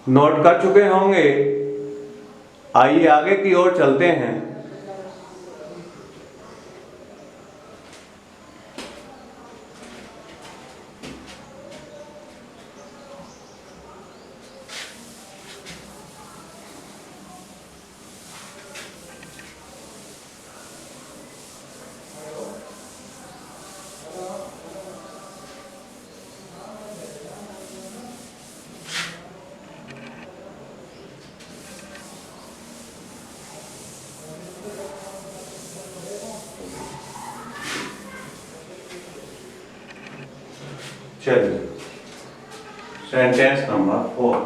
Note कर चुके होंगे। आइए आगे की ओर चलते हैं। चलिए, sentence number 4।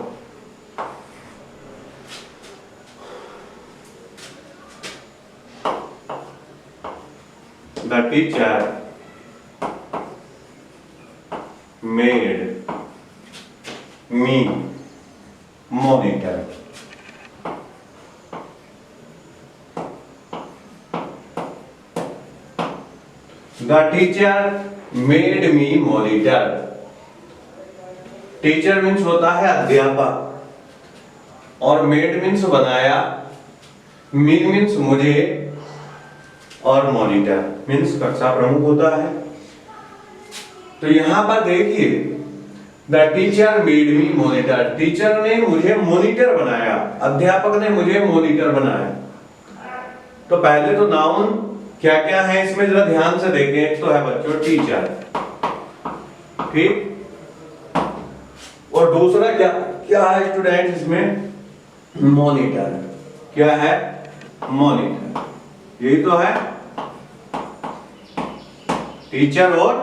The teacher made me monitor. The teacher made me monitor. Teacher means होता है अध्यापक और मेड मीन्स बनाया, मी मीन्स मुझे और मॉनिटर मीन्स कक्षा प्रमुख होता है। तो यहां पर देखिए, the teacher made me monitor, teacher ने मुझे मॉनिटर बनाया, अध्यापक ने मुझे मॉनिटर बनाया। तो पहले तो नाउन क्या क्या है इसमें जरा ध्यान से देखें। एक तो है बच्चों टीचर, ठीक, और दूसरा क्या क्या है स्टूडेंट इसमें, मॉनिटर। क्या है, मॉनिटर, यही तो है टीचर और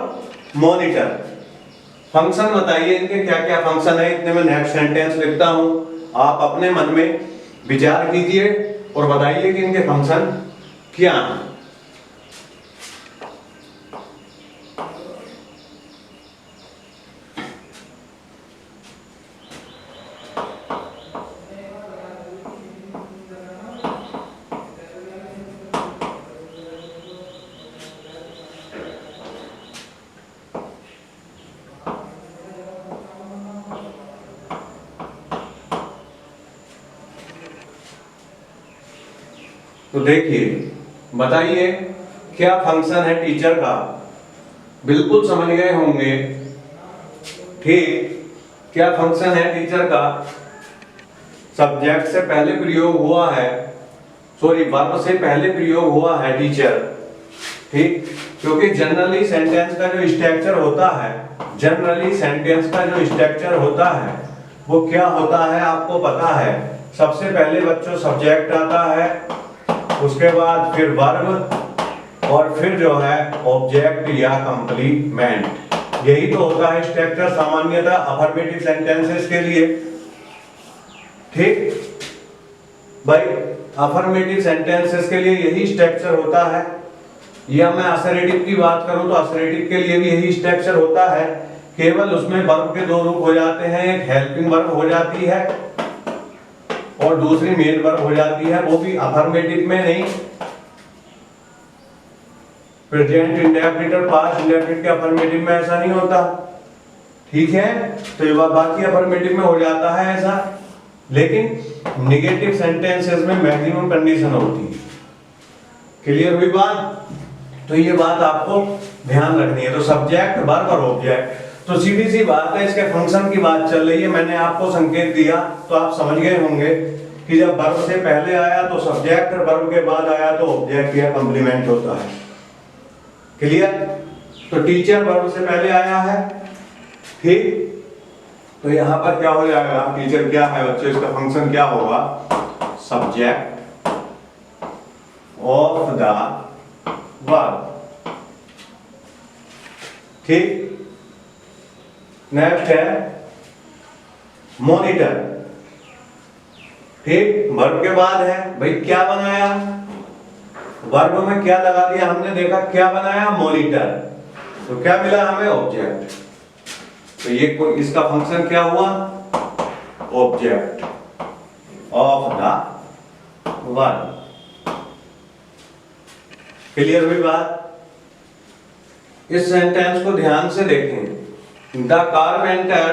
मॉनिटर। फंक्शन बताइए इनके क्या क्या फंक्शन है। इतने में नेक्स्ट सेंटेंस लिखता हूं, आप अपने मन में विचार कीजिए और बताइए कि इनके फंक्शन क्या हैं। तो देखिए, बताइए क्या फंक्शन है टीचर का। बिल्कुल समझ गए होंगे, ठीक। क्या फंक्शन है टीचर का, सब्जेक्ट से पहले प्रयोग हुआ है, सॉरी वर्ब से पहले प्रयोग हुआ है टीचर, ठीक। क्योंकि जनरली सेंटेंस का जो स्ट्रक्चर होता है, जनरली सेंटेंस का जो स्ट्रक्चर होता है वो क्या होता है आपको पता है। सबसे पहले बच्चों सब्जेक्ट आता है, उसके बाद फिर वर्ब और फिर जो है ऑब्जेक्ट या कंप्लीमेंट। यही तो होता है स्ट्रक्चर सामान्यतः अफर्मेटिव सेंटेंसेस के लिए, ठीक भाई। अफर्मेटिव सेंटेंसेस के लिए यही स्ट्रक्चर होता है। या मैं असर्टिव की बात करूं तो असर्टिव के लिए भी यही स्ट्रक्चर होता है, केवल उसमें वर्ब के दो रूप हो जाते हैं, एक हेल्पिंग वर्ब हो जाती है और दूसरी मेन वर्ब हो जाती है, वो भी अफर्मेटिव में नहीं। प्रेजेंट इंडेफिनिट पास्ट इंडेफिनिट के अफर्मेटिव में ऐसा नहीं होता, ठीक है। तो ये बाकी अफर्मेटिव में हो जाता है ऐसा, लेकिन नेगेटिव सेंटेंसेस में मैक्सिमम कंडीशन होती है। क्लियर हुई बात। तो ये बात आपको ध्यान रखनी है। तो सब्जेक्ट वर्ब और ऑब्जेक्ट, तो सीधी सी बात है, इसके फंक्शन की बात चल रही है। मैंने आपको संकेत दिया तो आप समझ गए होंगे कि जब वर्ब से पहले आया तो सब्जेक्ट और वर्ब के बाद आया तो ऑब्जेक्ट या कंप्लीमेंट होता है। क्लियर। तो टीचर वर्ब से पहले आया है, ठीक। तो यहां पर क्या हो जाएगा, टीचर क्या है बच्चों, इसका फंक्शन क्या होगा, सब्जेक्ट ऑफ द वर्ब, ठीक। नेक्स्ट है मॉनिटर, ठीक। वर्ब के बाद है भाई क्या बनाया, वर्ब में क्या लगा दिया हमने, देखा क्या बनाया, मॉनिटर। तो क्या मिला हमें, ऑब्जेक्ट। तो ये इसका फंक्शन क्या हुआ, object of the verb. Clear हुई बात। इस सेंटेंस को ध्यान से देखें। The carpenter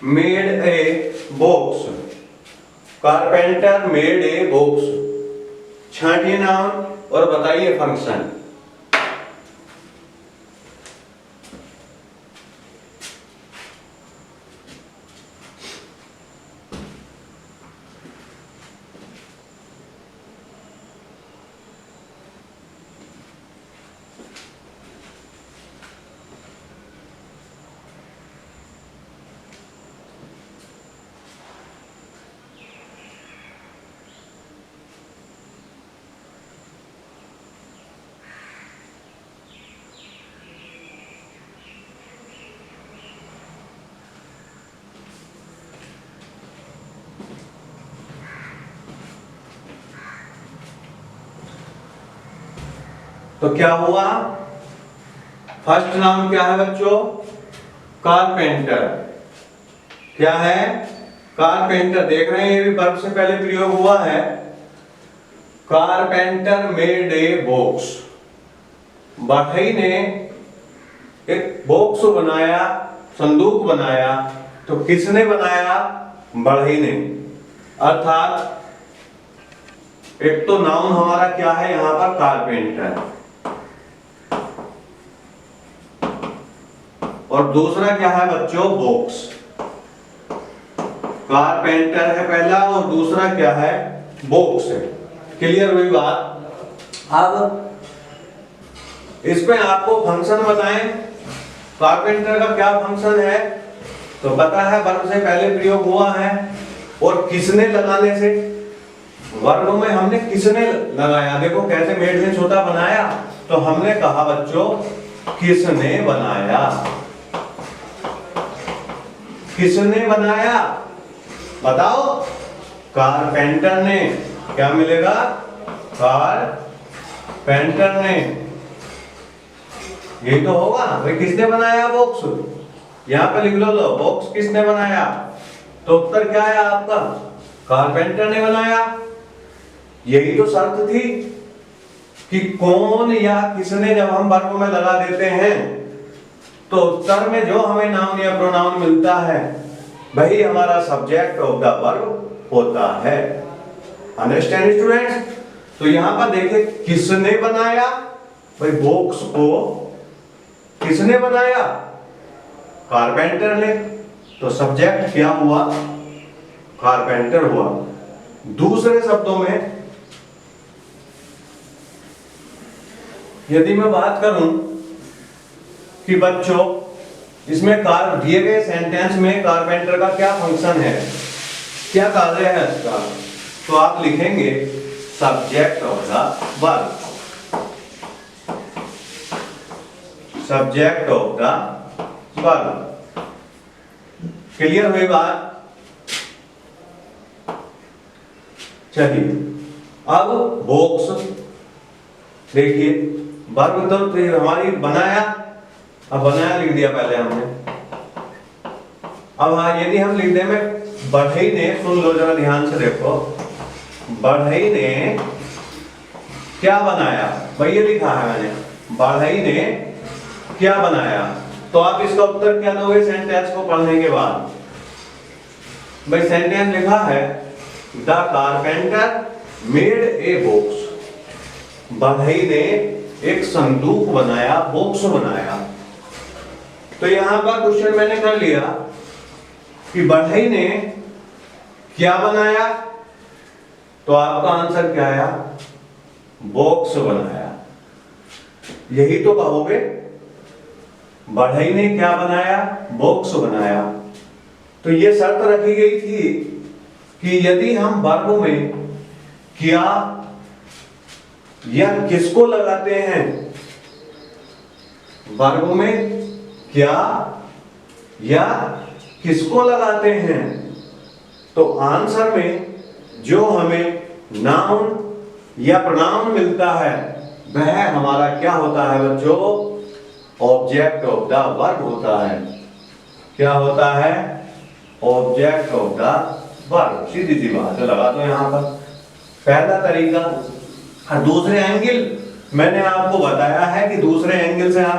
made a box carpenter made a box, छांटिए नाउन और बताइए फंक्शन। तो क्या हुआ, फर्स्ट नाउन क्या है बच्चों, कारपेंटर। क्या है, कारपेंटर। देख रहे हैं ये भी वर्ब से पहले प्रयोग हुआ है। कारपेंटर मेड ए बॉक्स, बढ़ई ने एक बॉक्स बनाया, संदूक बनाया। तो किसने बनाया, बढ़ई ने। अर्थात एक तो नाउन हमारा क्या है यहां पर, कारपेंटर, और दूसरा क्या है बच्चों, बॉक्स। कारपेंटर है पहला और दूसरा क्या है, बॉक्स है। क्लियर हुई बात। अब इसमें आपको फंक्शन बताएं, कारपेंटर का क्या फंक्शन है। तो पता है वर्ब से पहले प्रयोग हुआ है, और किसने लगाने से, वर्ब में हमने किसने लगाया। देखो कैसे मेड ने छोटा बनाया, तो हमने कहा बच्चों किसने बनाया। किसने बनाया बताओ, कारपेंटर ने। क्या मिलेगा, कारपेंटर ने। यही तो होगा भाई, किसने बनाया बॉक्स, यहां पे लिख लो तो बॉक्स किसने बनाया। तो उत्तर क्या है आपका, कारपेंटर ने बनाया। यही तो शर्त थी कि कौन या किसने जब हम वर्ब में लगा देते हैं तो उत्तर में जो हमें नाउन या प्रोनाउन मिलता है वही हमारा सब्जेक्ट ऑफ द वर्ब होता है। Understand students. तो यहां पर देखिए किसने बनाया, भाई बॉक्स को किसने बनाया, कारपेंटर ने। तो सब्जेक्ट क्या हुआ, कारपेंटर हुआ। दूसरे शब्दों में यदि मैं बात करूं कि बच्चों इसमें कार दिए गए सेंटेंस में कारपेंटर का क्या फंक्शन है, क्या कार्य है इसका, तो आप लिखेंगे subject of the verb. Subject of the verb. Clear हुई बात। चलिए अब बॉक्स देखिए, वर्ब तो हमारी बनाया, अब बनाया लिख दिया पहले हमने। अब हाँ यदि हम लिख दे में बढ़ई ने, सुन लो जरा ध्यान से देखो, बढ़ई ने क्या बनाया, भाई ये लिखा है मैंने, बढ़ई ने क्या बनाया। तो आप इसका उत्तर क्या दोगे सेंटेंस को पढ़ने के बाद। भाई सेंटेंस लिखा है the carpenter made a box, बढ़ई ने एक संदूक बनाया, बॉक्स बनाया। तो यहां पर क्वेश्चन मैंने कर लिया कि बढ़ई ने क्या बनाया, तो आपका आंसर क्या आया, बॉक्स बनाया। यही तो कहोगे, बढ़ई ने क्या बनाया, बॉक्स बनाया। तो ये शर्त रखी गई थी कि यदि हम वर्ब में क्या या किसको लगाते हैं, वर्ब में क्या या किसको लगाते हैं, तो आंसर में जो हमें नाउन या प्रोनाउन मिलता है वह हमारा क्या होता है बच्चों, ऑब्जेक्ट ऑफ द वर्ब होता है। क्या होता है, ऑब्जेक्ट ऑफ द वर्ब। सीधी सी बात है, लगा दो यहां पर पहला तरीका। दूसरे एंगल मैंने आपको बताया है कि दूसरे एंगल से आप